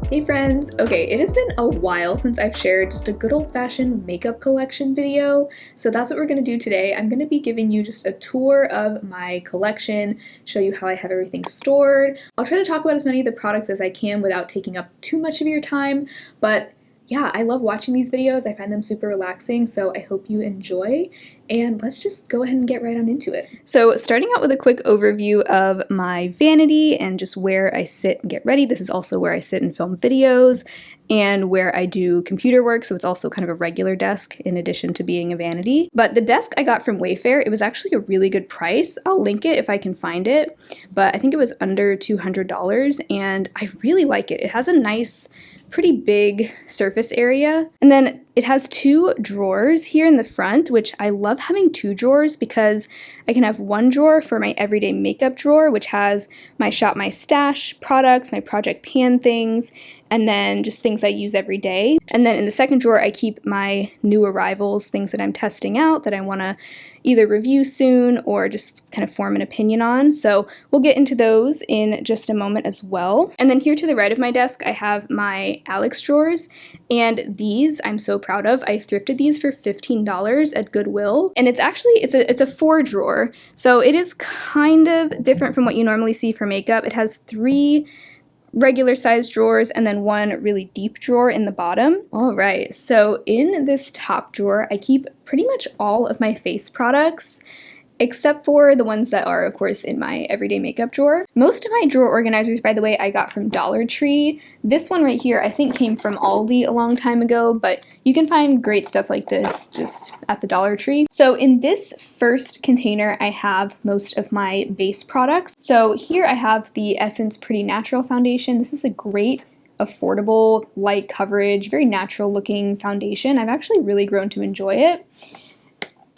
Hey friends! Okay, it has been a while since I've shared just a good old-fashioned makeup collection video, so that's what we're going to do today. I'm going to be giving you just a tour of my collection, show you how I have everything stored. I'll try to talk about as many of the products as I can without taking up too much of your time, but yeah, I love watching these videos. I find them super relaxing, so I hope you enjoy. And let's just go ahead and get right on into it. So starting out with a quick overview of my vanity and just where I sit and get ready. This is also where I sit and film videos and where I do computer work, so it's also kind of a regular desk in addition to being a vanity. But the desk I got from Wayfair, it was actually a really good price. I'll link it if I can find it, but I think it was under $200 and I really like it. It has a nice, pretty big surface area. And then it has two drawers here in the front, which I love having two drawers because I can have one drawer for my everyday makeup drawer, which has my Shop My Stash products, my Project Pan things, and then just things I use every day. And then in the second drawer, I keep my new arrivals, things that I'm testing out that I want to either review soon or just kind of form an opinion on. So we'll get into those in just a moment as well. And then here to the right of my desk, I have my Alex drawers, and these I'm so proud of. I thrifted these for $15 at Goodwill, and it's actually, it's a 4-drawer, so it is kind of different from what you normally see for makeup. It has 3 regular sized drawers and then one really deep drawer in the bottom. All right, so in this top drawer, I keep pretty much all of my face products, except for the ones that are, of course, in my everyday makeup drawer. Most of my drawer organizers, by the way, I got from Dollar Tree. This one right here, I think came from Aldi a long time ago, but you can find great stuff like this just at the Dollar Tree. So in this first container, I have most of my base products. So here I have the Essence Pretty Natural Foundation. This is a great, affordable, light coverage, very natural looking foundation. I've actually really grown to enjoy it.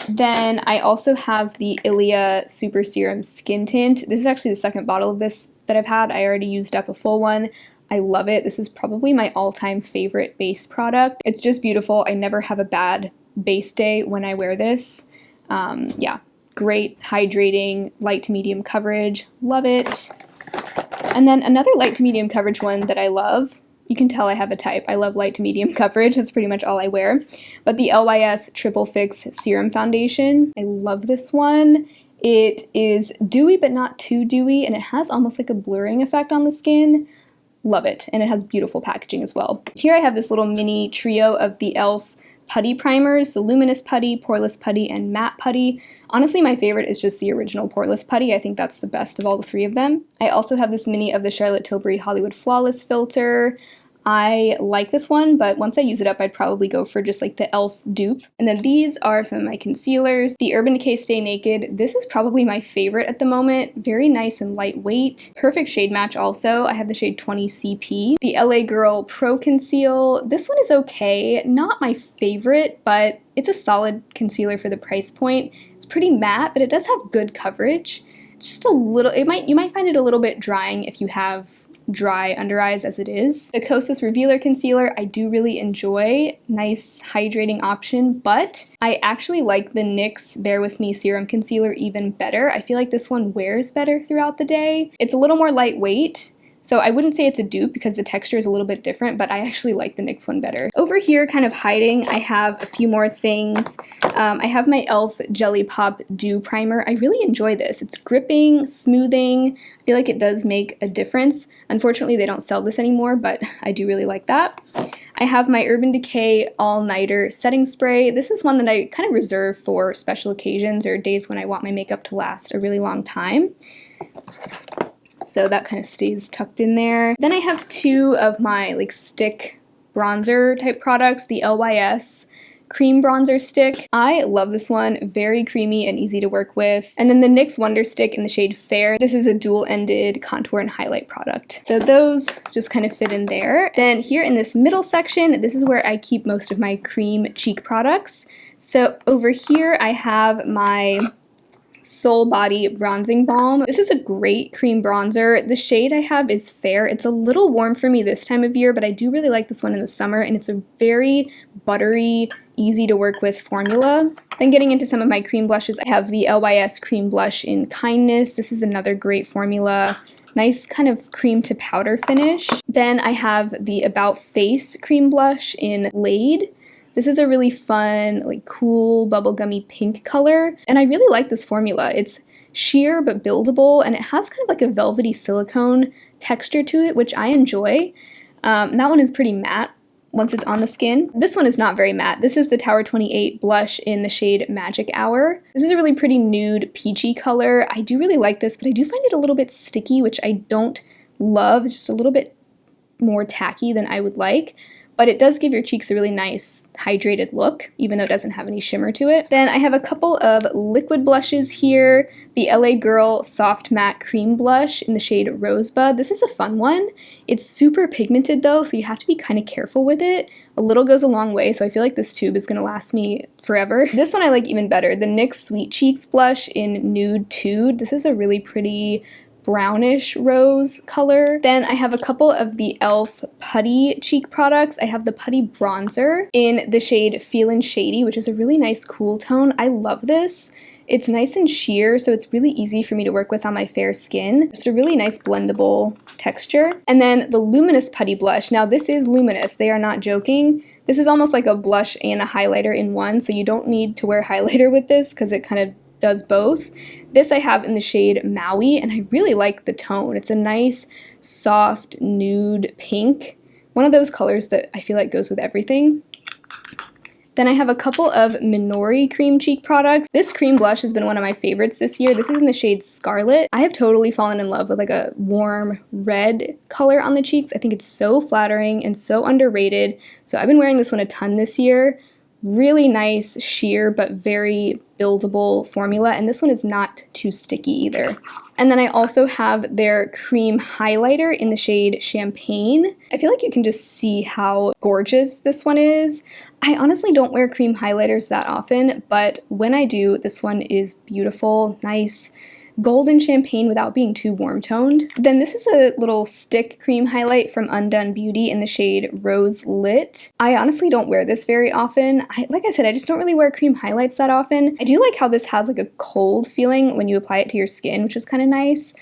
Then I also have the Ilia Super Serum Skin Tint. This is actually the second bottle of this that I've had. I already used up a full one. I love it. This is probably my all-time favorite base product. It's just beautiful. I never have a bad base day when I wear this. Yeah, great hydrating, light to medium coverage. Love it. And then another light to medium coverage one that I love. You can tell I have a type. I love light to medium coverage. That's pretty much all I wear. But the LYS Triple Fix Serum Foundation. I love this one. It is dewy but not too dewy, and it has almost like a blurring effect on the skin. Love it. And it has beautiful packaging as well. Here I have this little mini trio of the e.l.f. putty primers, the Luminous Putty, Poreless Putty, and Matte Putty. Honestly, my favorite is just the original Poreless Putty. I think that's the best of all the 3 of them. I also have this mini of the Charlotte Tilbury Hollywood Flawless filter. I like this one, but once I use it up, I'd probably go for just like the e.l.f. dupe. And then these are some of my concealers. The Urban Decay Stay Naked. This is probably my favorite at the moment. Very nice and lightweight. Perfect shade match also. I have the shade 20 CP. The LA Girl Pro Conceal. This one is okay. Not my favorite, but it's a solid concealer for the price point. It's pretty matte, but it does have good coverage. It's just a little, you might find it a little bit drying if you have dry under eyes as it is. The Kosas Revealer Concealer I do really enjoy. Nice hydrating option, but I actually like the NYX Bare With Me Serum Concealer even better. I feel like this one wears better throughout the day. It's a little more lightweight, so I wouldn't say it's a dupe because the texture is a little bit different, but I actually like the NYX one better. Over here, kind of hiding, I have a few more things. I have my e.l.f. Jelly Pop Dew Primer. I really enjoy this. It's gripping, smoothing. I feel like it does make a difference. Unfortunately, they don't sell this anymore, but I do really like that. I have my Urban Decay All Nighter Setting Spray. This is one that I kind of reserve for special occasions or days when I want my makeup to last a really long time. So that kind of stays tucked in there. Then I have 2 of my like stick bronzer type products, the LYS Cream Bronzer Stick. I love this one, very creamy and easy to work with. And then the NYX Wonder Stick in the shade Fair. This is a dual-ended contour and highlight product. So those just kind of fit in there. Then here in this middle section, this is where I keep most of my cream cheek products. So over here I have my Soul Body Bronzing Balm. This is a great cream bronzer. The shade I have is Fair. It's a little warm for me this time of year, but I do really like this one in the summer, and it's a very buttery, easy to work with formula. Then getting into some of my cream blushes, I have the LYS Cream Blush in Kindness. This is another great formula. Nice kind of cream to powder finish. Then I have the About Face Cream Blush in Laid. This is a really fun, like cool, bubblegummy pink color, and I really like this formula. It's sheer but buildable, and it has kind of like a velvety silicone texture to it, which I enjoy. That one is pretty matte once it's on the skin. This one is not very matte. This is the Tower 28 blush in the shade Magic Hour. This is a really pretty nude, peachy color. I do really like this, but I do find it a little bit sticky, which I don't love. It's just a little bit more tacky than I would like. But it does give your cheeks a really nice hydrated look, even though it doesn't have any shimmer to it. Then I have a couple of liquid blushes here. The LA Girl Soft Matte Cream Blush in the shade Rosebud. This is a fun one. It's super pigmented though, so you have to be kind of careful with it. A little goes a long way, so I feel like this tube is gonna last me forever. This one I like even better. The NYX Sweet Cheeks blush in Nude Tude. This is a really pretty brownish rose color. Then I have a couple of the e.l.f. Putty cheek products. I have the Putty Bronzer in the shade Feelin' Shady, which is a really nice cool tone. I love this. It's nice and sheer, so it's really easy for me to work with on my fair skin. Just a really nice blendable texture. And then the Luminous Putty Blush. Now this is luminous, they are not joking. This is almost like a blush and a highlighter in one, so you don't need to wear highlighter with this because it kind of does both. This I have in the shade Maui, and I really like the tone. It's a nice, soft, nude pink. One of those colors that I feel like goes with everything. Then I have a couple of Minori cream cheek products. This cream blush has been one of my favorites this year. This is in the shade Scarlet. I have totally fallen in love with like a warm red color on the cheeks. I think it's so flattering and so underrated. So I've been wearing this one a ton this year. Really nice, sheer, but very buildable formula, and this one is not too sticky either. And then I also have their cream highlighter in the shade Champagne. I feel like you can just see how gorgeous this one is. I honestly don't wear cream highlighters that often, but when I do, this one is beautiful, nice, golden champagne without being too warm toned. Then this is a little stick cream highlight from Undone Beauty in the shade Rose Lit. I honestly don't wear this very often. Like I said, I just don't really wear cream highlights that often. I do like how this has like a cold feeling when you apply it to your skin, which is kind of nice.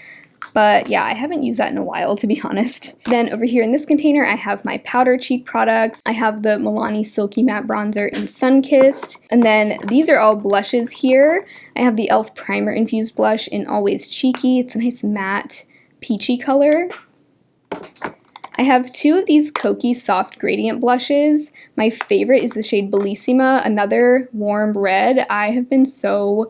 But yeah, I haven't used that in a while, to be honest. Then over here in this container, I have my powder cheek products. I have the Milani Silky Matte Bronzer in Sunkissed. And then these are all blushes here. I have the e.l.f. Primer Infused Blush in Always Cheeky. It's a nice matte peachy color. I have two of these Kokie Soft Gradient blushes. My favorite is the shade Bellissima, another warm red. I have been so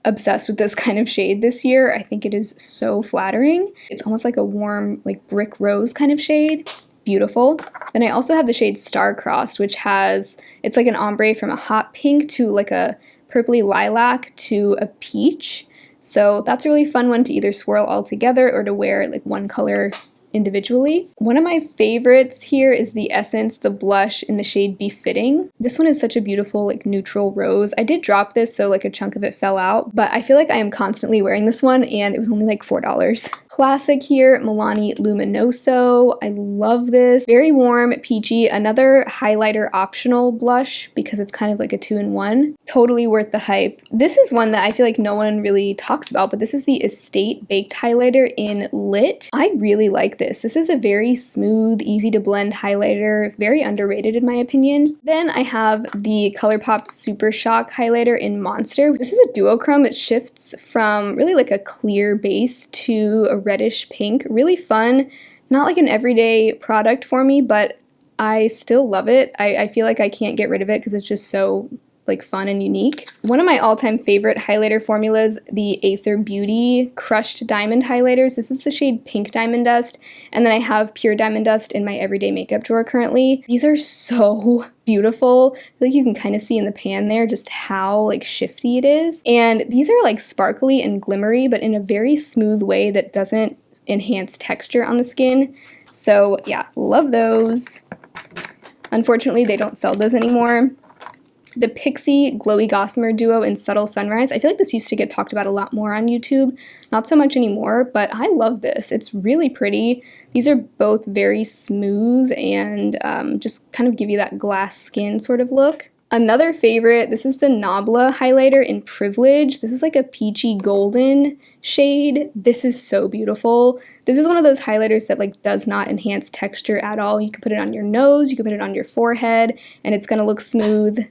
obsessed with this kind of shade this year. I think it is so flattering. It's almost like a warm, like brick rose kind of shade. Beautiful. Then I also have the shade Star-Crossed, which has, it's like an ombre from a hot pink to like a purpley lilac to a peach. So that's a really fun one to either swirl all together or to wear like one color individually. One of my favorites here is the Essence, the blush in the shade Befitting. This one is such a beautiful like neutral rose. I did drop this, so like a chunk of it fell out, but I feel like I am constantly wearing this one and it was only like $4. Classic here, Milani Luminoso. I love this. Very warm, peachy, another highlighter optional blush because it's kind of like a 2-in-1. Totally worth the hype. This is one that I feel like no one really talks about, but this is the Estate Baked Highlighter in Lit. I really like this. This is a very smooth, easy to blend highlighter, very underrated in my opinion. Then I have the ColourPop Super Shock highlighter in Monster. This is a duochrome. It shifts from really like a clear base to a reddish pink. Really fun. Not like an everyday product for me, but I still love it. I feel like I can't get rid of it because it's just so like fun and unique. One of my all-time favorite highlighter formulas, the Aether Beauty Crushed Diamond Highlighters. This is the shade Pink Diamond Dust, and then I have Pure Diamond Dust in my everyday makeup drawer currently. These are so beautiful. I feel like you can kind of see in the pan there just how like shifty it is. And these are like sparkly and glimmery, but in a very smooth way that doesn't enhance texture on the skin. So yeah, love those. Unfortunately, they don't sell those anymore. the Pixie Glowy Gossamer Duo in Subtle Sunrise. I feel like this used to get talked about a lot more on YouTube. Not so much anymore, but I love this. It's really pretty. These are both very smooth and just kind of give you that glass skin sort of look. Another favorite, this is the Nabla highlighter in Privilege. This is like a peachy golden shade. This is so beautiful. This is one of those highlighters that like does not enhance texture at all. You can put it on your nose, you can put it on your forehead, and it's gonna look smooth.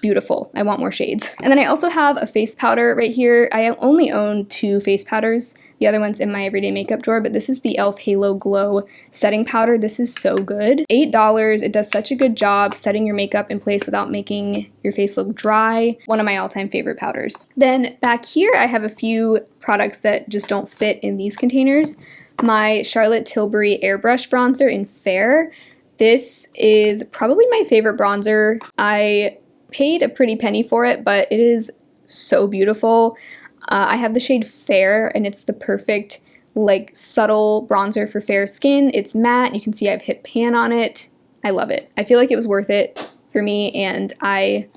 Beautiful. I want more shades. And then I also have a face powder right here. I only own 2 face powders. The other one's in my everyday makeup drawer, but this is the e.l.f. Halo Glow setting powder. This is so good. $8. It does such a good job setting your makeup in place without making your face look dry. One of my all-time favorite powders. Then back here, I have a few products that just don't fit in these containers. My Charlotte Tilbury Airbrush Bronzer in Fair. This is probably my favorite bronzer. I paid a pretty penny for it, but it is so beautiful. I have the shade Fair, and it's the perfect, like, subtle bronzer for fair skin. It's matte. You can see I have hit pan on it. I love it. I feel like it was worth it for me, and I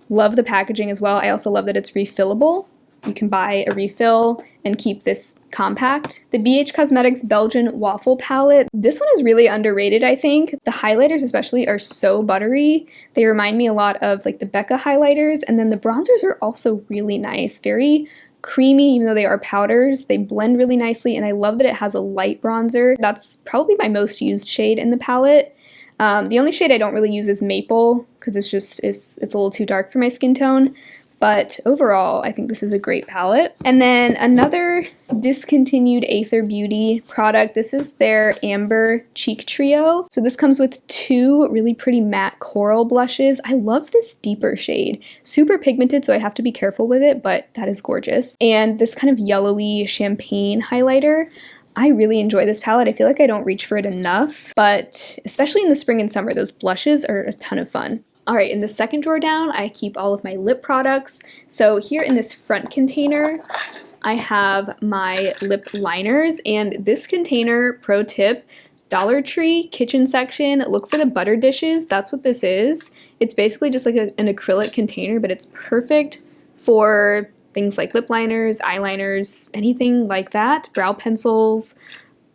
love the packaging as well. I also love that it's refillable. You can buy a refill and keep this compact. The BH Cosmetics Belgian Waffle Palette. This one is really underrated, I think. The highlighters especially are so buttery. They remind me a lot of like the Becca highlighters, and then the bronzers are also really nice. Very creamy, even though they are powders. They blend really nicely, and I love that it has a light bronzer. That's probably my most used shade in the palette. The only shade I don't really use is Maple, because it's a little too dark for my skin tone. But overall, I think this is a great palette. And then another discontinued Aether Beauty product. This is their Amber Cheek Trio. So this comes with 2 really pretty matte coral blushes. I love this deeper shade. Super pigmented, so I have to be careful with it, but that is gorgeous. And this kind of yellowy champagne highlighter. I really enjoy this palette. I feel like I don't reach for it enough, but especially in the spring and summer, those blushes are a ton of fun. Alright, in the second drawer down, I keep all of my lip products. So here in this front container, I have my lip liners, and this container, pro tip, Dollar Tree kitchen section, look for the butter dishes. That's what this is. It's basically just like an acrylic container, but it's perfect for things like lip liners, eyeliners, anything like that, brow pencils.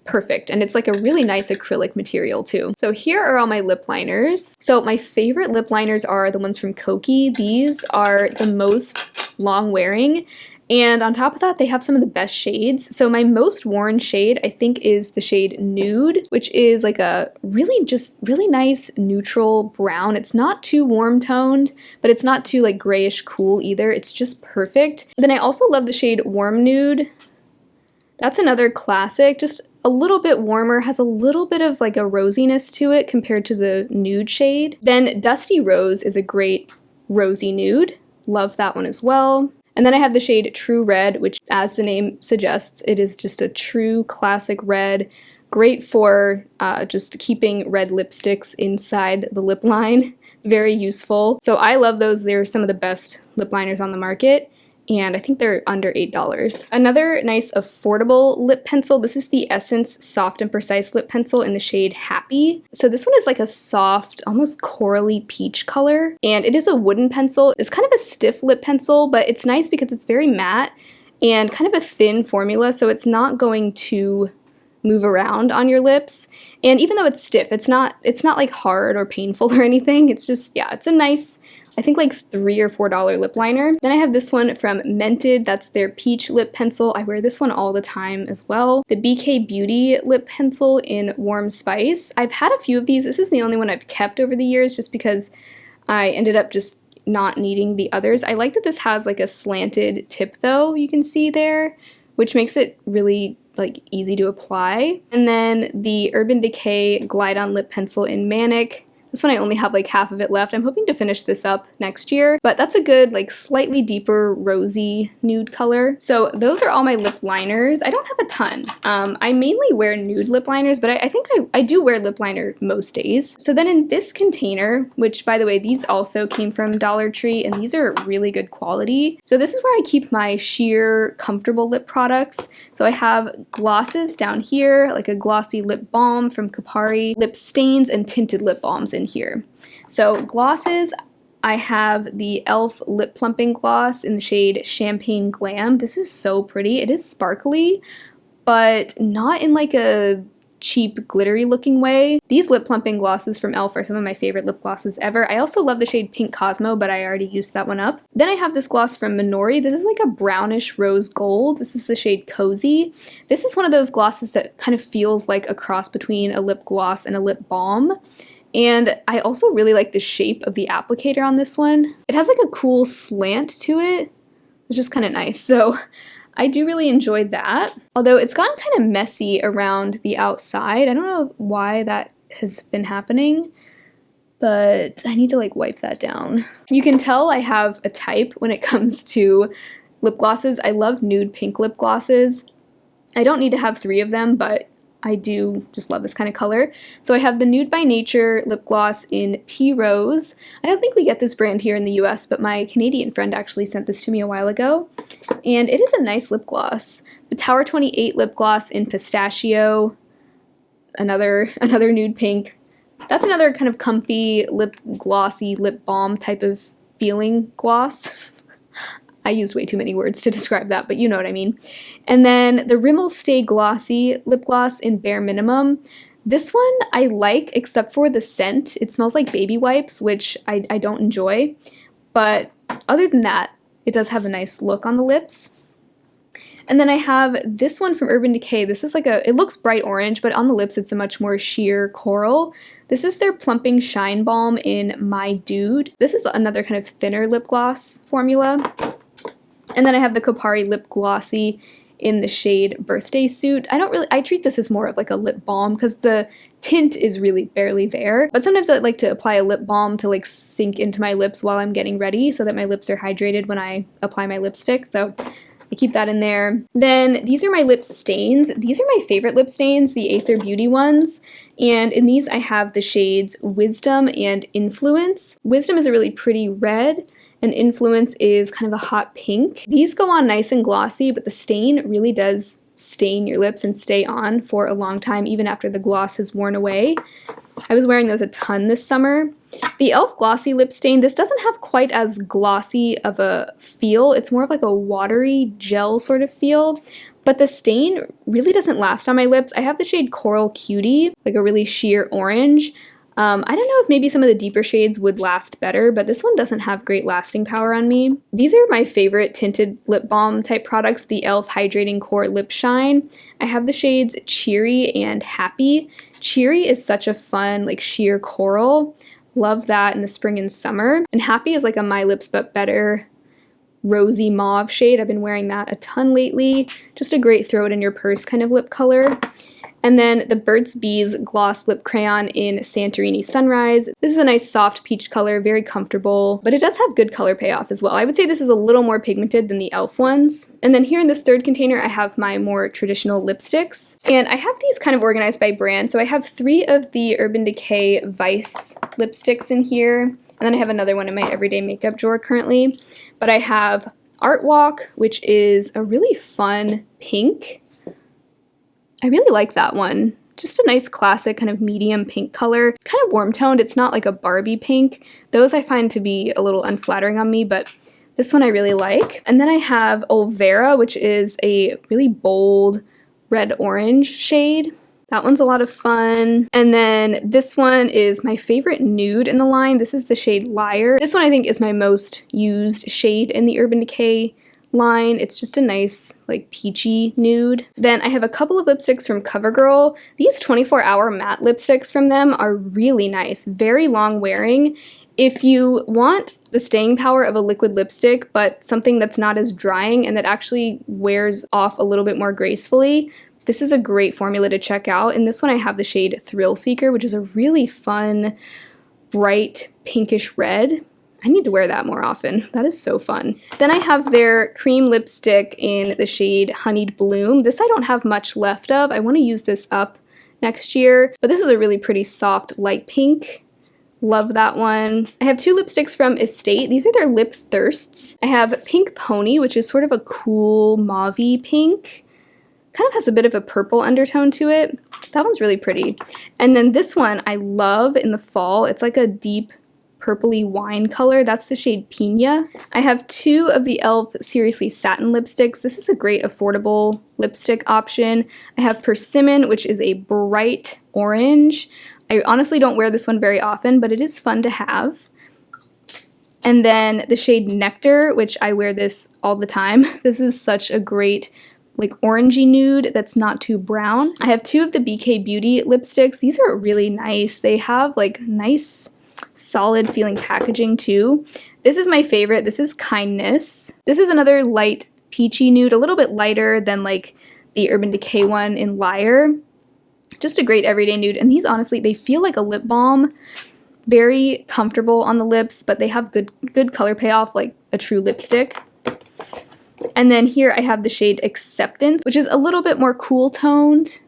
Perfect. And it's like a really nice acrylic material too. So here are all my lip liners. So my favorite lip liners are the ones from Kokie. These are the most long wearing. And on top of that, they have some of the best shades. So my most worn shade, I think, is the shade Nude, which is like a really nice neutral brown. It's not too warm toned, but it's not too like grayish cool either. It's just perfect. Then I also love the shade Warm Nude. That's another classic, just a little bit warmer, has a little bit of like a rosiness to it compared to the nude shade. Then Dusty Rose is a great rosy nude. Love that one as well. And then I have the shade True Red, which, as the name suggests, it is just a true classic red. Great for just keeping red lipsticks inside the lip line. Very useful. So I love those. They're some of the best lip liners on the market. And I think they're under $8. Another nice affordable lip pencil. This is the Essence Soft and Precise Lip Pencil in the shade Happy. So this one is like a soft, almost corally peach color. And it is a wooden pencil. It's kind of a stiff lip pencil, but it's nice because it's very matte and kind of a thin formula, so it's not going to move around on your lips. And even though it's stiff, it's not like hard or painful or anything. It's just, yeah, it's a nice, I think like $3 or $4 lip liner. Then I have this one from Mented. That's their peach lip pencil. I wear this one all the time as well. The BK Beauty lip pencil in Warm Spice. I've had a few of these. This is the only one I've kept over the years just because I ended up just not needing the others. I like that this has like a slanted tip though, you can see there, which makes it really like easy to apply. And then the Urban Decay Glide On Lip Pencil in Manic. This one I only have like half of it left. I'm hoping to finish this up next year, but that's a good like slightly deeper rosy nude color. So those are all my lip liners. I don't have a ton. I mainly wear nude lip liners, but I think I do wear lip liner most days. So then in this container, which by the way, these also came from Dollar Tree and these are really good quality. So this is where I keep my sheer comfortable lip products. So I have glosses down here, like a glossy lip balm from Kapari, lip stains and tinted lip balms in here. So glosses, I have the e.l.f. Lip Plumping Gloss in the shade Champagne Glam. This is so pretty. It is sparkly, but not in like a cheap glittery looking way. These lip plumping glosses from e.l.f. are some of my favorite lip glosses ever. I also love the shade Pink Cosmo, but I already used that one up. Then I have this gloss from Minori. This is like a brownish rose gold. This is the shade Cozy. This is one of those glosses that kind of feels like a cross between a lip gloss and a lip balm. And I also really like the shape of the applicator on this one. It has like a cool slant to it. It's just kind of nice. So I do really enjoy that, although it's gotten kind of messy around the outside. I don't know why that has been happening, but I need to like wipe that down. You can tell I have a type when it comes to lip glosses. I love nude pink lip glosses. I don't need to have 3 of them, but I do just love this kind of color. So I have the Nude by Nature lip gloss in Tea Rose. I don't think we get this brand here in the US, but my Canadian friend actually sent this to me a while ago. And it is a nice lip gloss. The Tower 28 lip gloss in Pistachio, another nude pink. That's another kind of comfy, lip glossy, lip balm type of feeling gloss. I used way too many words to describe that, but you know what I mean. And then the Rimmel Stay Glossy lip gloss in Bare Minimum. This one I like, except for the scent. It smells like baby wipes, which I don't enjoy. But other than that, it does have a nice look on the lips. And then I have this one from Urban Decay. This is like it looks bright orange, but on the lips it's a much more sheer coral. This is their Plumping Shine Balm in My Dude. This is another kind of thinner lip gloss formula. And then I have the Kopari Lip Glossy in the shade Birthday Suit. I treat this as more of like a lip balm because the tint is really barely there. But sometimes I like to apply a lip balm to like sink into my lips while I'm getting ready so that my lips are hydrated when I apply my lipstick. So I keep that in there. Then these are my lip stains. These are my favorite lip stains, the Aether Beauty ones. And in these I have the shades Wisdom and Influence. Wisdom is a really pretty red, and Influence is kind of a hot pink. These go on nice and glossy, but the stain really does stain your lips and stay on for a long time, even after the gloss has worn away. I was wearing those a ton this summer. The e.l.f. Glossy Lip Stain, this doesn't have quite as glossy of a feel. It's more of like a watery gel sort of feel, but the stain really doesn't last on my lips. I have the shade Coral Cutie, like a really sheer orange. I don't know if maybe some of the deeper shades would last better, but this one doesn't have great lasting power on me. These are my favorite tinted lip balm type products, the e.l.f. Hydrating Core Lip Shine. I have the shades Cheery and Happy. Cheery is such a fun, like sheer coral. Love that in the spring and summer. And Happy is like a My Lips But Better rosy mauve shade. I've been wearing that a ton lately. Just a great throw it in your purse kind of lip color. And then the Burt's Bees Gloss Lip Crayon in Santorini Sunrise. This is a nice soft peach color, very comfortable, but it does have good color payoff as well. I would say this is a little more pigmented than the e.l.f. ones. And then here in this third container, I have my more traditional lipsticks. And I have these kind of organized by brand. So I have 3 of the Urban Decay Vice lipsticks in here. And then I have another one in my everyday makeup drawer currently. But I have Art Walk, which is a really fun pink. I really like that one. Just a nice classic kind of medium pink color. Kind of warm toned. It's not like a Barbie pink. Those I find to be a little unflattering on me, but this one I really like. And then I have Olvera, which is a really bold red-orange shade. That one's a lot of fun. And then this one is my favorite nude in the line. This is the shade Liar. This one I think is my most used shade in the Urban Decay line. It's just a nice like peachy nude. Then I have a couple of lipsticks from CoverGirl. These 24-hour matte lipsticks from them are really nice, very long wearing. If you want the staying power of a liquid lipstick, but something that's not as drying and that actually wears off a little bit more gracefully, this is a great formula to check out. In this one I have the shade Thrill Seeker, which is a really fun, bright pinkish red. I need to wear that more often. That is so fun. Then I have their cream lipstick in the shade Honeyed Bloom. This I don't have much left of. I want to use this up next year, but this is a really pretty soft light pink. Love that one. I have 2 lipsticks from Estate. These are their Lip Thirsts. I have Pink Pony, which is sort of a cool mauve-y pink. Kind of has a bit of a purple undertone to it. That one's really pretty. And then this one I love in the fall. It's like a deep purpley wine color. That's the shade Pina. I have 2 of the e.l.f. Seriously Satin lipsticks. This is a great affordable lipstick option. I have Persimmon, which is a bright orange. I honestly don't wear this one very often, but it is fun to have. And then the shade Nectar, which I wear this all the time. This is such a great like orangey nude that's not too brown. I have 2 of the BK Beauty lipsticks. These are really nice. They have like nice solid feeling packaging too. This is my favorite. This is Kindness. This is another light peachy nude, a little bit lighter than like the Urban Decay one in Liar. Just a great everyday nude. And these honestly, they feel like a lip balm. Very comfortable on the lips, but they have good color payoff like a true lipstick. And then here I have the shade Acceptance, which is a little bit more cool toned.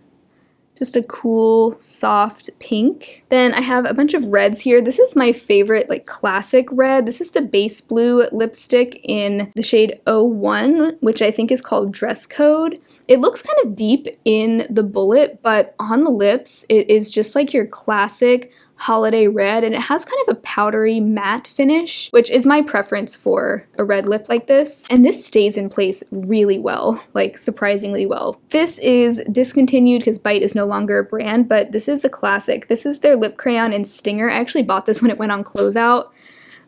Just a cool, soft pink. Then I have a bunch of reds here. This is my favorite, like, classic red. This is the Base Blue lipstick in the shade 01, which I think is called Dress Code. It looks kind of deep in the bullet, but on the lips, it is just like your classic holiday red, and it has kind of a powdery matte finish, which is my preference for a red lip like this. And this stays in place really well, like surprisingly well. This is discontinued because Bite is no longer a brand, but this is a classic. This is their lip crayon in Stinger. I actually bought this when it went on closeout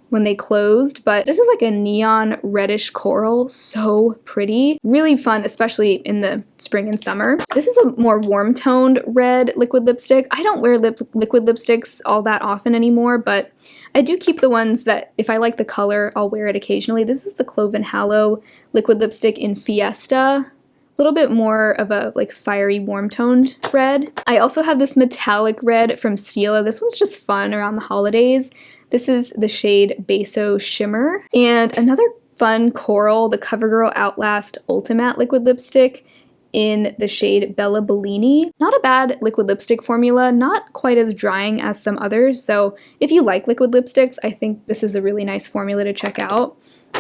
when they closed, but this is like a neon reddish coral, so pretty. Really fun, especially in the spring and summer. This is a more warm toned red liquid lipstick. I don't wear liquid lipsticks all that often anymore, but I do keep the ones that if I like the color, I'll wear it occasionally. This is the Cloven Hallow liquid lipstick in Fiesta. A little bit more of a like fiery warm toned red. I also have this metallic red from Stila. This one's just fun around the holidays. This is the shade Beso Shimmer. And another fun coral, the CoverGirl Outlast Ultimatte liquid lipstick in the shade Bella Bellini. Not a bad liquid lipstick formula, not quite as drying as some others. So if you like liquid lipsticks, I think this is a really nice formula to check out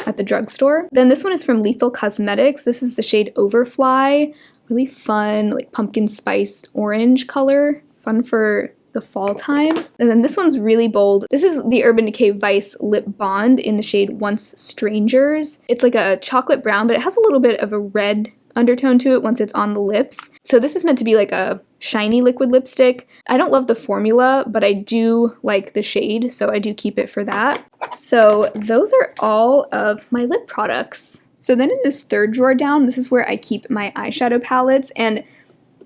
at the drugstore. Then this one is from Lethal Cosmetics. This is the shade Overfly. Really fun, like pumpkin spiced orange color. Fun for the fall time. And then this one's really bold. This is the Urban Decay Vice Lip Bond in the shade Once Strangers. It's like a chocolate brown, but it has a little bit of a red undertone to it once it's on the lips. So this is meant to be like a shiny liquid lipstick. I don't love the formula, but I do like the shade, so I do keep it for that. So those are all of my lip products. So then in this third drawer down, this is where I keep my eyeshadow palettes, and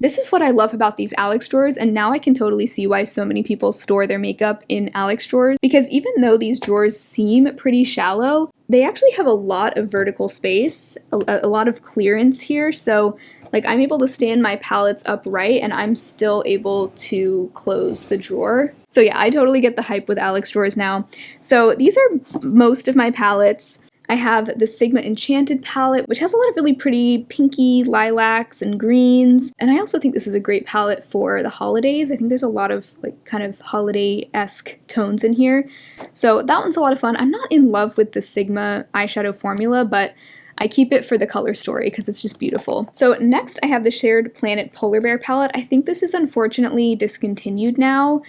this is what I love about these Alex drawers, and now I can totally see why so many people store their makeup in Alex drawers, because even though these drawers seem pretty shallow, they actually have a lot of vertical space, a lot of clearance here, so like I'm able to stand my palettes upright and I'm still able to close the drawer. So yeah, I totally get the hype with Alex drawers now. So these are most of my palettes. I have the Sigma Enchanted palette, which has a lot of really pretty pinky lilacs and greens. And I also think this is a great palette for the holidays. I think there's a lot of like kind of holiday-esque tones in here. So that one's a lot of fun. I'm not in love with the Sigma eyeshadow formula, but I keep it for the color story because it's just beautiful. So next I have the Shared Planet Polar Bear palette. I think this is unfortunately discontinued now.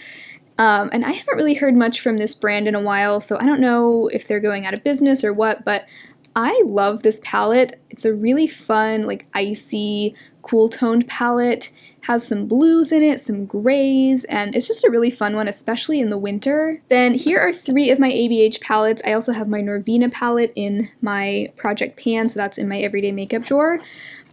And I haven't really heard much from this brand in a while, so I don't know if they're going out of business or what, but I love this palette. It's a really fun, like icy, cool toned palette. Has some blues in it, some grays, and it's just a really fun one, especially in the winter. Then here are 3 of my ABH palettes. I also have my Norvina palette in my Project Pan, so that's in my everyday makeup drawer.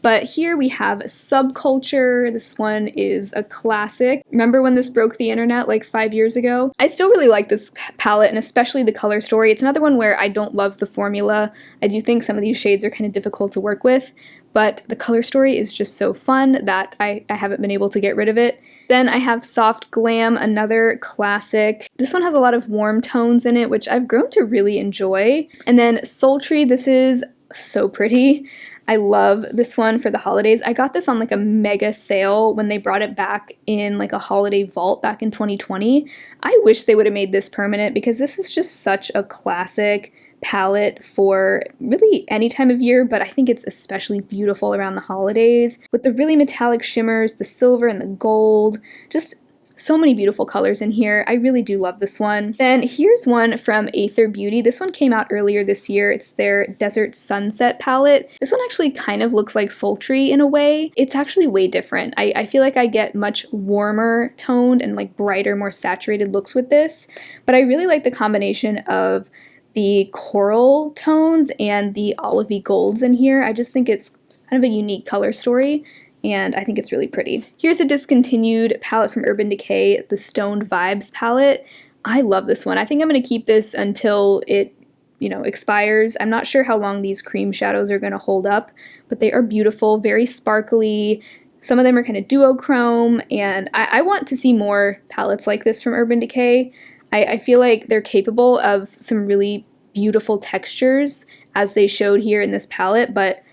But here we have Subculture. This one is a classic. Remember when this broke the internet like 5 years ago? I still really like this palette, and especially the color story. It's another one where I don't love the formula. I do think some of these shades are kind of difficult to work with, but the color story is just so fun that I haven't been able to get rid of it. Then I have Soft Glam, another classic. This one has a lot of warm tones in it, which I've grown to really enjoy. And then Sultry, this is so pretty. I love this one for the holidays. I got this on like a mega sale when they brought it back in like a holiday vault back in 2020. I wish they would have made this permanent because this is just such a classic palette for really any time of year, but I think it's especially beautiful around the holidays with the really metallic shimmers, the silver and the gold. Just So many beautiful colors in here. I really do love this one. Then here's one from Aether Beauty. This one came out earlier this year. It's their Desert Sunset palette. This one actually kind of looks like Sultry in a way. It's actually way different. I feel like I get much warmer toned and like brighter, more saturated looks with this, but I really like the combination of the coral tones and the olivey golds in here. I just think it's kind of a unique color story, and I think it's really pretty. Here's a discontinued palette from Urban Decay, the Stoned Vibes palette. I love this one. I think I'm going to keep this until it, expires. I'm not sure how long these cream shadows are going to hold up, but they are beautiful, very sparkly. Some of them are kind of duochrome, and I want to see more palettes like this from Urban Decay. I feel like they're capable of some really beautiful textures, as they showed here in this palette, but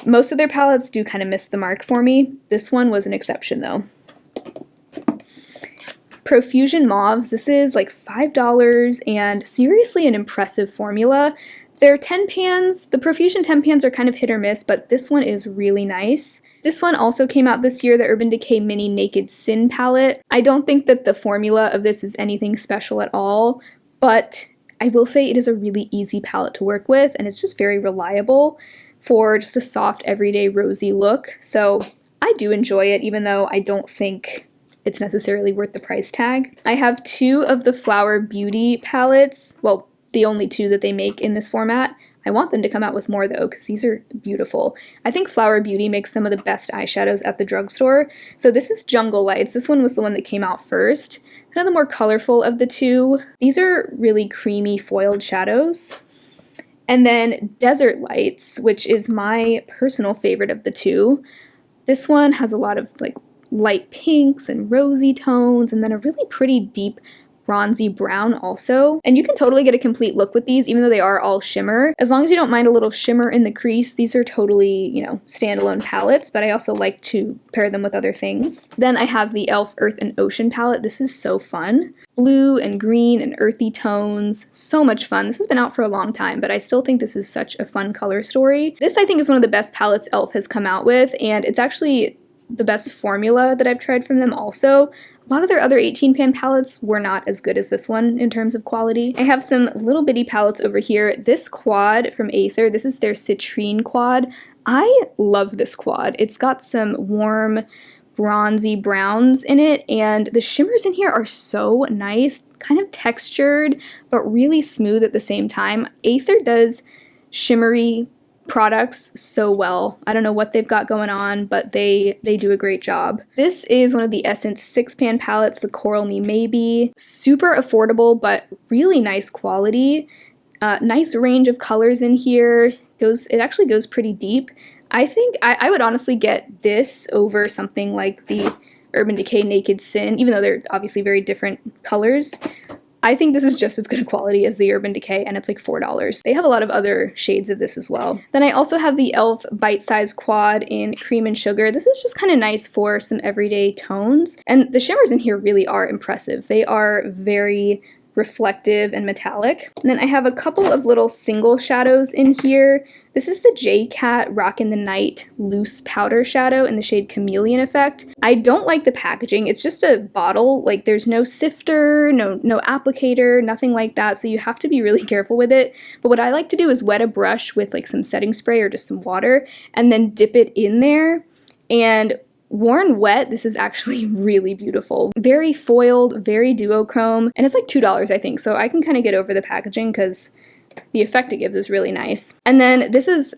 most of their palettes do kind of miss the mark for me. This one was an exception though. Profusion Mauves, this is like $5 and seriously an impressive formula. Their 10 pans, the Profusion 10 pans are kind of hit or miss, but this one is really nice. This one also came out this year, the Urban Decay Mini Naked Sin palette. I don't think that the formula of this is anything special at all, but I will say it is a really easy palette to work with, and it's just very reliable for just a soft, everyday, rosy look. So I do enjoy it, even though I don't think it's necessarily worth the price tag. I have two of the Flower Beauty palettes, well, the only two that they make in this format. I want them to come out with more though, because these are beautiful. I think Flower Beauty makes some of the best eyeshadows at the drugstore. So this is Jungle Lights. This one was the one that came out first. Kind of the more colorful of the two. These are really creamy foiled shadows. And then Desert Lights, which is my personal favorite of the two. This one has a lot of like light pinks and rosy tones, and then a really pretty deep bronzy brown also. And you can totally get a complete look with these, even though they are all shimmer. As long as you don't mind a little shimmer in the crease, these are totally, standalone palettes, but I also like to pair them with other things. Then I have the e.l.f. Earth and Ocean palette. This is so fun. Blue and green and earthy tones. So much fun. This has been out for a long time, but I still think this is such a fun color story. This, I think, is one of the best palettes e.l.f. has come out with, and it's actually the best formula that I've tried from them also. A lot of their other 18-pan palettes were not as good as this one in terms of quality. I have some little bitty palettes over here. This quad from Aether, this is their Citrine quad. I love this quad. It's got some warm bronzy browns in it, and the shimmers in here are so nice, kind of textured, but really smooth at the same time. Aether does shimmery products so well. I don't know what they've got going on, but they do a great job. This is one of the Essence 6-pan palettes, the Coral Me Maybe. Super affordable, but really nice quality. Nice range of colors in here. It actually goes pretty deep. I think I would honestly get this over something like the Urban Decay Naked Sin, even though they're obviously very different colors. I think this is just as good a quality as the Urban Decay, and it's like $4. They have a lot of other shades of this as well. Then I also have the e.l.f. Bite Size Quad in Cream and Sugar. This is just kind of nice for some everyday tones, and the shimmers in here really are impressive. They are very reflective and metallic. And then I have a couple of little single shadows in here. This is the J-Cat Rockin' the Night Loose Powder Shadow in the shade Chameleon Effect. I don't like the packaging. It's just a bottle. Like, there's no sifter, no applicator, nothing like that, so you have to be really careful with it. But what I like to do is wet a brush with like some setting spray or just some water, and then dip it in there. And worn wet, this is actually really beautiful. Very foiled, very duochrome, and it's like $2, I think, so I can kind of get over the packaging because the effect it gives is really nice. And then this is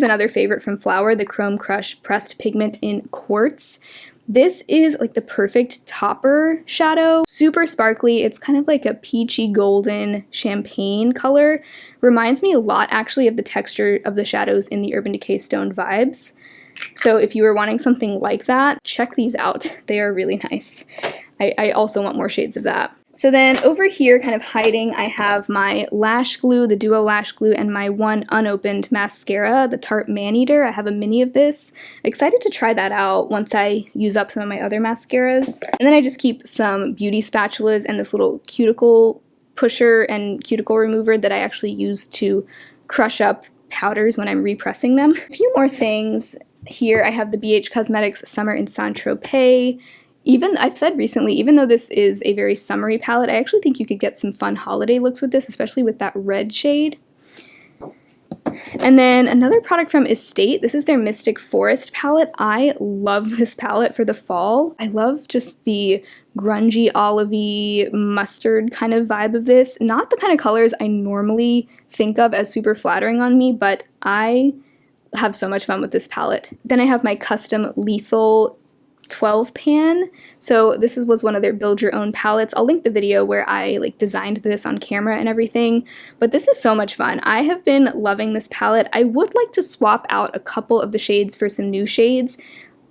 another favorite from Flower, the Chrome Crush Pressed Pigment in Quartz. This is like the perfect topper shadow. Super sparkly. It's kind of like a peachy golden champagne color. Reminds me a lot actually of the texture of the shadows in the Urban Decay Stoned Vibes. So if you were wanting something like that, check these out. They are really nice. I also want more shades of that. So then over here, kind of hiding, I have my lash glue, the Duo Lash Glue, and my one unopened mascara, the Tarte Maneater. I have a mini of this. Excited to try that out once I use up some of my other mascaras. And then I just keep some beauty spatulas and this little cuticle pusher and cuticle remover that I actually use to crush up powders when I'm repressing them. A few more things. Here I have the BH Cosmetics Summer in Saint-Tropez. I've said recently, even though this is a very summery palette, I actually think you could get some fun holiday looks with this, especially with that red shade. And then another product from Estate, this is their Mystic Forest palette. I love this palette for the fall. I love just the grungy, olivey, mustard kind of vibe of this. Not the kind of colors I normally think of as super flattering on me, but I have so much fun with this palette. Then I have my custom Lethal 12 pan. So this was one of their build your own palettes. I'll link the video where I designed this on camera and everything, but this is so much fun. I have been loving this palette. I would like to swap out a couple of the shades for some new shades.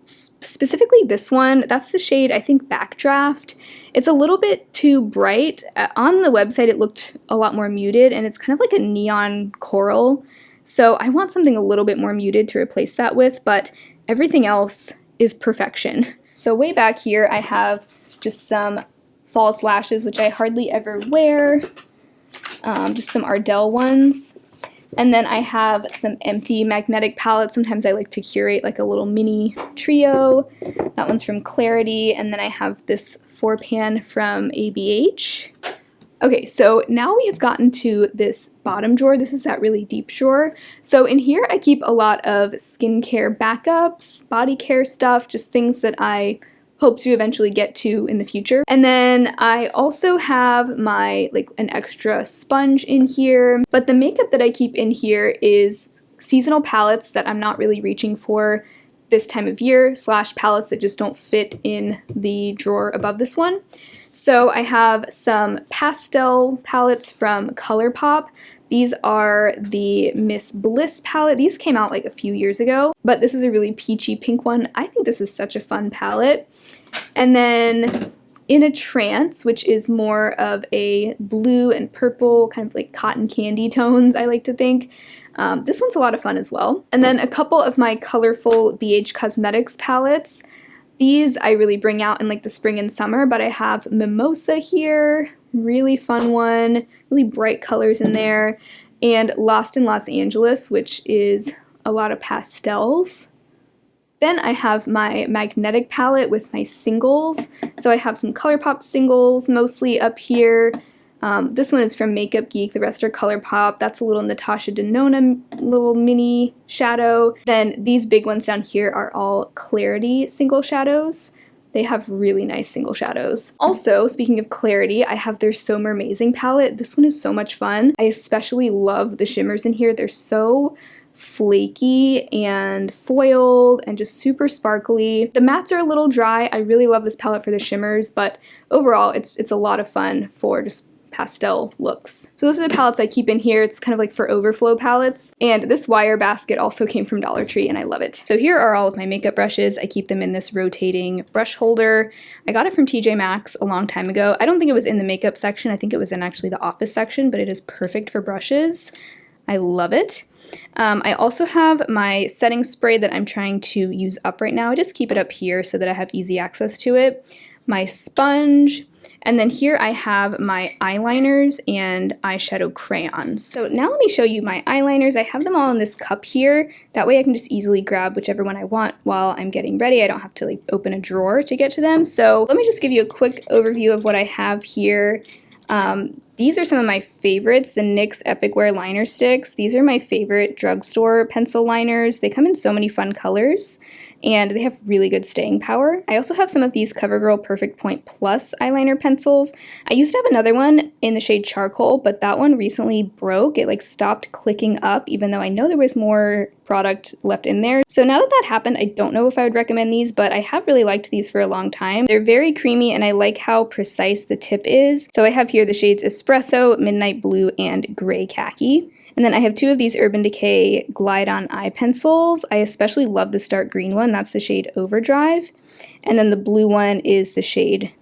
Specifically this one, that's the shade I think Backdraft. It's a little bit too bright. On the website it looked a lot more muted, and it's kind of like a neon coral. So I want something a little bit more muted to replace that with, but everything else is perfection. So way back here I have just some false lashes, which I hardly ever wear, just some Ardell ones. And then I have some empty magnetic palettes. Sometimes I like to curate like a little mini trio. That one's from Clarity. And then I have this 4-pan from ABH. Okay, so now we have gotten to this bottom drawer. This is that really deep drawer. So in here I keep a lot of skincare backups, body care stuff, just things that I hope to eventually get to in the future. And then I also have my an extra sponge in here, but the makeup that I keep in here is seasonal palettes that I'm not really reaching for this time of year, / palettes that just don't fit in the drawer above this one. So I have some pastel palettes from ColourPop. These are the Miss Bliss palette. These came out like a few years ago, but this is a really peachy pink one. I think this is such a fun palette. And then In a Trance, which is more of a blue and purple, kind of like cotton candy tones, I like to think. This one's a lot of fun as well. And then a couple of my colorful BH Cosmetics palettes. These I really bring out in the spring and summer, but I have Mimosa here, really fun one, really bright colors in there, and Lost in Los Angeles, which is a lot of pastels. Then I have my magnetic palette with my singles. So I have some ColourPop singles mostly up here. This one is from Makeup Geek, the rest are ColourPop. That's a little Natasha Denona little mini shadow. Then these big ones down here are all Clarity single shadows. They have really nice single shadows. Also, speaking of Clarity, I have their So Mermazing palette. This one is so much fun. I especially love the shimmers in here. They're so flaky and foiled and just super sparkly. The mattes are a little dry. I really love this palette for the shimmers, but overall it's a lot of fun for just pastel looks. So those are the palettes I keep in here. It's kind of like for overflow palettes. And this wire basket also came from Dollar Tree and I love it. So here are all of my makeup brushes. I keep them in this rotating brush holder. I got it from TJ Maxx a long time ago. I don't think it was in the makeup section. I think it was in actually the office section, but it is perfect for brushes. I love it. I also have my setting spray that I'm trying to use up right now. I just keep it up here so that I have easy access to it. My sponge. And then here I have my eyeliners and eyeshadow crayons. So now let me show you my eyeliners. I have them all in this cup here. That way I can just easily grab whichever one I want while I'm getting ready. I don't have to open a drawer to get to them. So let me just give you a quick overview of what I have here. These are some of my favorites, the NYX Epic Wear Liner Sticks. These are my favorite drugstore pencil liners. They come in so many fun colors, and they have really good staying power. I also have some of these CoverGirl Perfect Point Plus eyeliner pencils. I used to have another one in the shade Charcoal, but that one recently broke. It stopped clicking up, even though I know there was more product left in there. So now that that happened, I don't know if I would recommend these, but I have really liked these for a long time. They're very creamy and I like how precise the tip is. So I have here the shades Espresso, Midnight Blue, and Gray Khaki. And then I have two of these Urban Decay Glide On Eye Pencils. I especially love this dark green one. That's the shade Overdrive. And then the blue one is the shade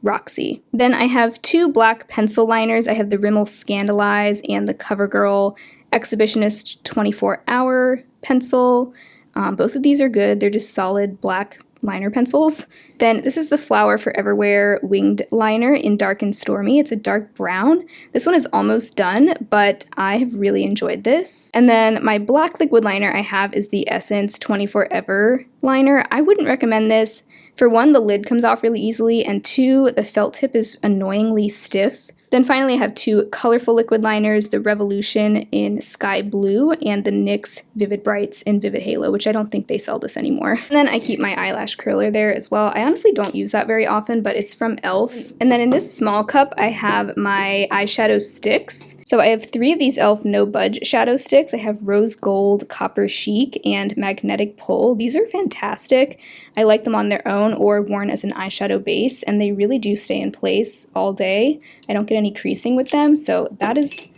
Roxy. Then I have two black pencil liners. I have the Rimmel Scandalize and the CoverGirl Exhibitionist 24 Hour pencil. Both of these are good. They're just solid black liner pencils. Then this is the Flower Foreverwear Winged Liner in Dark and Stormy. It's a dark brown. This one is almost done, but I have really enjoyed this. And then my black liquid liner I have is the Essence 24 Ever liner. I wouldn't recommend this. For one, the lid comes off really easily, and two, the felt tip is annoyingly stiff. Then finally I have two colorful liquid liners, the Revolution in Sky Blue and the NYX Vivid Brights in Vivid Halo, which I don't think they sell this anymore. And then I keep my eyelash curler there as well. I honestly don't use that very often, but it's from e.l.f. And then in this small cup, I have my eyeshadow sticks. So I have 3 of these e.l.f. No Budge shadow sticks. I have Rose Gold, Copper Chic, and Magnetic Pull. These are fantastic. I like them on their own or worn as an eyeshadow base, and they really do stay in place all day. I don't get any creasing with them, so that is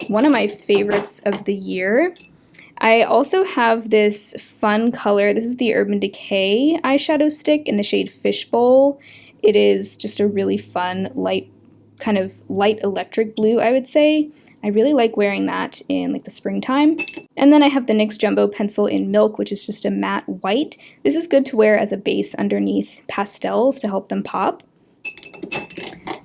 one of my favorites of the year. I also have this fun color. This is the Urban Decay eyeshadow stick in the shade Fishbowl. It is just a really fun, light, kind of light electric blue, I would say. I really like wearing that in like the springtime. And then I have the NYX Jumbo Pencil in Milk, which is just a matte white. This is good to wear as a base underneath pastels to help them pop.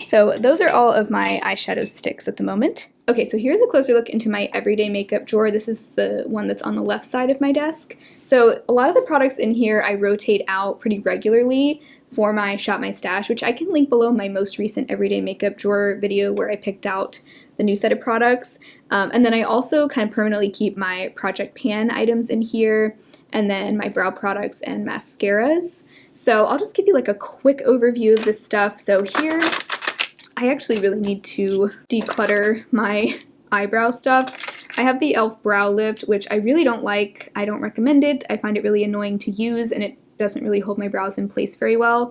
So those are all of my eyeshadow sticks at the moment. Okay, so here's a closer look into my everyday makeup drawer. This is the one that's on the left side of my desk. So a lot of the products in here I rotate out pretty regularly for my Shop My Stash, which I can link below my most recent everyday makeup drawer video where I picked out the new set of products. And then I also kind of permanently keep my Project Pan items in here, and then my brow products and mascaras. So I'll just give you like a quick overview of this stuff. So here, I actually really need to declutter my eyebrow stuff. I have the e.l.f. Brow Lift, which I really don't like. I don't recommend it. I find it really annoying to use, and it doesn't really hold my brows in place very well.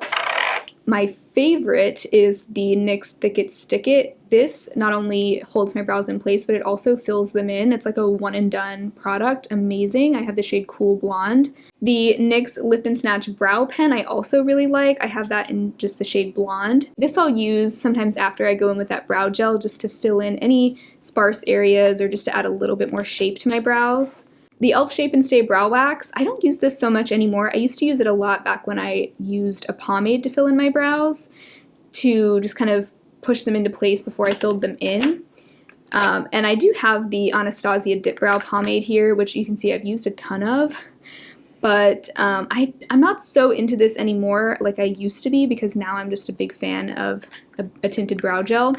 My favorite is the NYX Thick It Stick It. This not only holds my brows in place, but it also fills them in. It's like a one and done product. Amazing. I have the shade Cool Blonde. The NYX Lift and Snatch Brow Pen I also really like. I have that in just the shade Blonde. This I'll use sometimes after I go in with that brow gel just to fill in any sparse areas or just to add a little bit more shape to my brows. The e.l.f. Shape and Stay Brow Wax, I don't use this so much anymore. I used to use it a lot back when I used a pomade to fill in my brows to just kind of push them into place before I filled them in. And I do have the Anastasia Dip Brow Pomade here, which you can see I've used a ton of. But I'm not so into this anymore like I used to be, because now I'm just a big fan of a tinted brow gel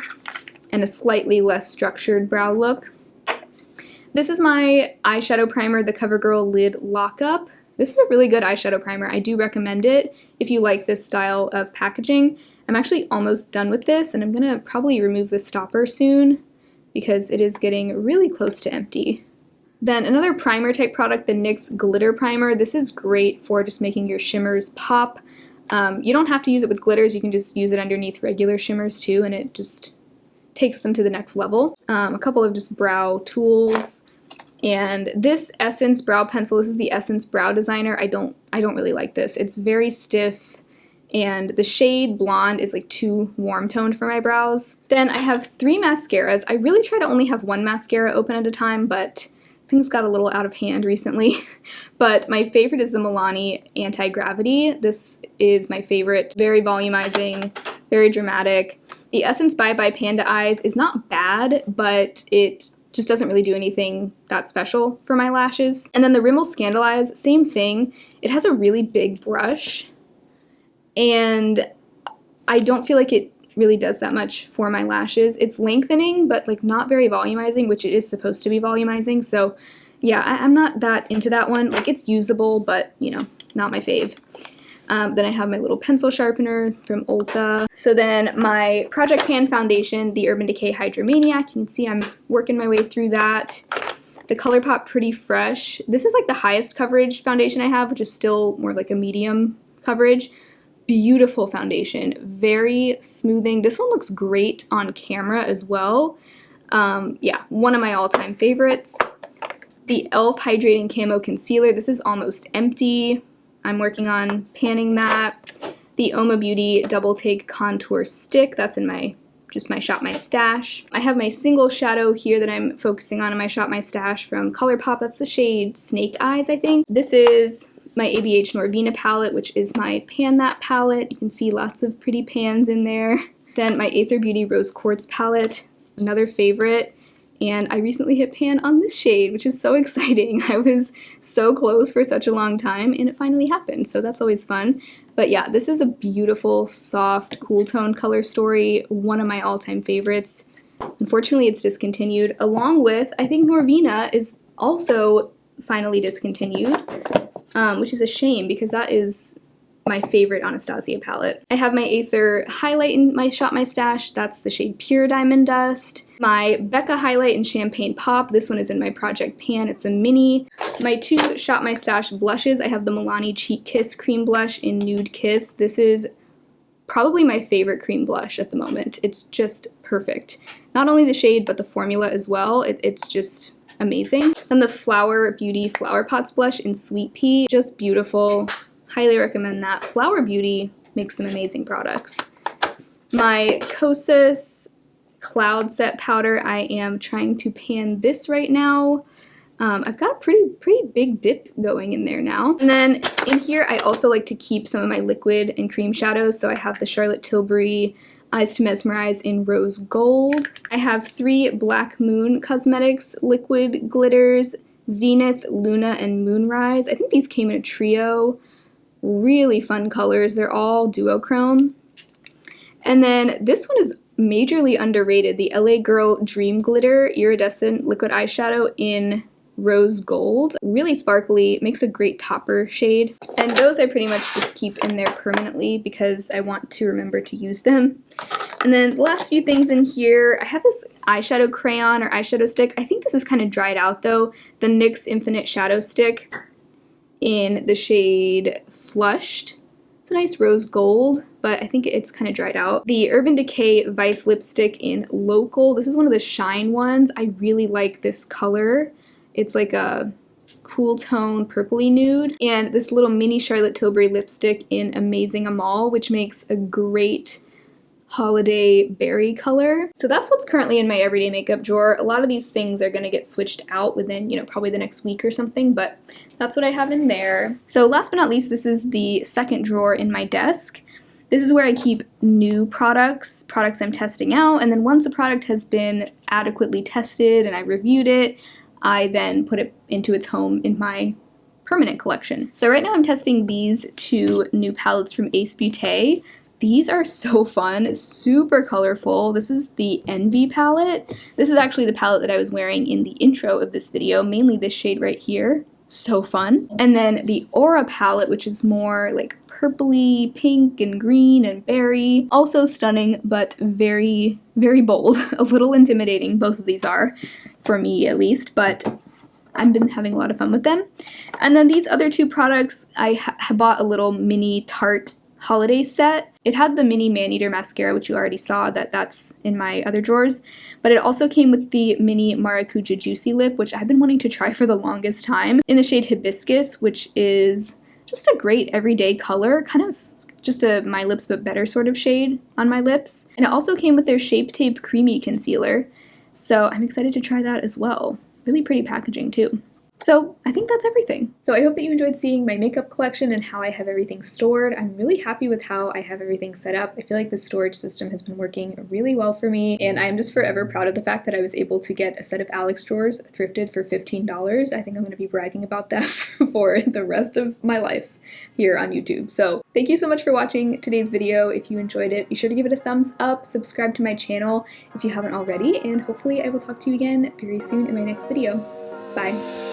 and a slightly less structured brow look. This is my eyeshadow primer, the CoverGirl Lid Lockup. This is a really good eyeshadow primer. I do recommend it if you like this style of packaging. I'm actually almost done with this, and I'm going to probably remove the stopper soon because it is getting really close to empty. Then another primer type product, the NYX Glitter Primer. This is great for just making your shimmers pop. You don't have to use it with glitters. You can just use it underneath regular shimmers too, and it just takes them to the next level. A couple of just brow tools, and this Essence brow pencil. This is the Essence Brow Designer. I don't really like this. It's very stiff, and the shade Blonde is like too warm toned for my brows. Then I have 3 mascaras. I really try to only have 1 mascara open at a time, but things got a little out of hand recently. But my favorite is the Milani Anti-Gravity. This is my favorite. Very volumizing, very dramatic. The Essence Bye Bye Panda Eyes is not bad, but it just doesn't really do anything that special for my lashes. And then the Rimmel Scandal Eyes, same thing. It has a really big brush, and I don't feel like it really does that much for my lashes. It's lengthening, but like not very volumizing, which it is supposed to be volumizing. So yeah, I'm not that into that one. Like, it's usable, but you know, not my fave. Then I have my little pencil sharpener from Ulta. So then my Project Pan foundation, the Urban Decay Hydromaniac. You can see I'm working my way through that. The ColourPop Pretty Fresh. This is like the highest coverage foundation I have, which is still more like a medium coverage. Beautiful foundation, very smoothing. This one looks great on camera as well. Yeah, one of my all-time favorites. The e.l.f. Hydrating Camo Concealer. This is almost empty. I'm working on panning that. The Oma Beauty Double Take Contour Stick. That's in my Shop My Stash. I have my single shadow here that I'm focusing on in my Shop My Stash from ColourPop. That's the shade Snake Eyes, I think. This is my ABH Norvina palette, which is my Pan That palette. You can see lots of pretty pans in there. Then my Aether Beauty Rose Quartz palette, another favorite. And I recently hit pan on this shade, which is so exciting. I was so close for such a long time, and it finally happened, so that's always fun. But yeah, this is a beautiful, soft, cool tone color story, one of my all-time favorites. Unfortunately, it's discontinued, along with, I think Norvina is also finally discontinued, which is a shame because that is my favorite Anastasia palette. I have my Aether highlight in my Shop My Stash. That's the shade Pure Diamond Dust. My Becca highlight in Champagne Pop. This one is in my Project Pan. It's a mini. My two Shop My Stash blushes. I have the Milani Cheek Kiss cream blush in Nude Kiss. This is probably my favorite cream blush at the moment. It's just perfect. Not only the shade, but the formula as well. It's just amazing. Then the Flower Beauty Flower Pots blush in Sweet Pea. Just beautiful. Highly recommend that. Flower Beauty makes some amazing products. My Kosas Cloud Set powder, I am trying to pan this right now. I've got a pretty big dip going in there now. And then in here, I also like to keep some of my liquid and cream shadows. So I have the Charlotte Tilbury Eyes to Mesmerize in Rose Gold. I have 3 Black Moon Cosmetics liquid glitters, Zenith, Luna, and Moonrise. I think these came in a trio. Really fun colors. They're all duochrome. And then this one is majorly underrated, the LA Girl Dream Glitter Iridescent Liquid Eyeshadow in Rose Gold. Really sparkly, makes a great topper shade. And those I pretty much just keep in there permanently because I want to remember to use them. And then the last few things in here, I have this eyeshadow crayon or eyeshadow stick. I think this is kind of dried out though. The NYX Infinite Shadow Stick in the shade Flushed. It's a nice rose gold, but I think it's kind of dried out. The Urban Decay Vice Lipstick in Local. This is one of the Shine ones. I really like this color. It's like a cool tone purpley nude. And this little mini Charlotte Tilbury lipstick in Amazing Amal, which makes a great holiday berry color. So that's what's currently in my everyday makeup drawer. A lot of these things are going to get switched out within, probably the next week or something, but that's what I have in there. So last but not least, this is the second drawer in my desk. This is where I keep new products I'm testing out, and then once a product has been adequately tested and I reviewed it, I then put it into its home in my permanent collection. So right now I'm testing these 2 new palettes from Ace Beauté. These are so fun, super colorful. This is the Envy palette. This is actually the palette that I was wearing in the intro of this video, mainly this shade right here. So fun. And then the Aura palette, which is more like purpley pink and green and berry. Also stunning, but very, very bold. A little intimidating, both of these are, for me at least, but I've been having a lot of fun with them. And then these other 2 products, I bought a little mini Tarte holiday set. It had the mini Maneater mascara, which you already saw, that's in my other drawers, but it also came with the mini Maracuja Juicy Lip, which I've been wanting to try for the longest time, in the shade Hibiscus, which is just a great everyday color, kind of just a My Lips But Better sort of shade on my lips. And it also came with their Shape Tape Creamy Concealer, so I'm excited to try that as well. Really pretty packaging too. So I think that's everything. So I hope that you enjoyed seeing my makeup collection and how I have everything stored. I'm really happy with how I have everything set up. I feel like the storage system has been working really well for me, and I'm just forever proud of the fact that I was able to get a set of Alex drawers thrifted for $15. I think I'm going to be bragging about that for the rest of my life here on YouTube. So thank you so much for watching today's video. If you enjoyed it, be sure to give it a thumbs up, subscribe to my channel if you haven't already, and hopefully I will talk to you again very soon in my next video. Bye.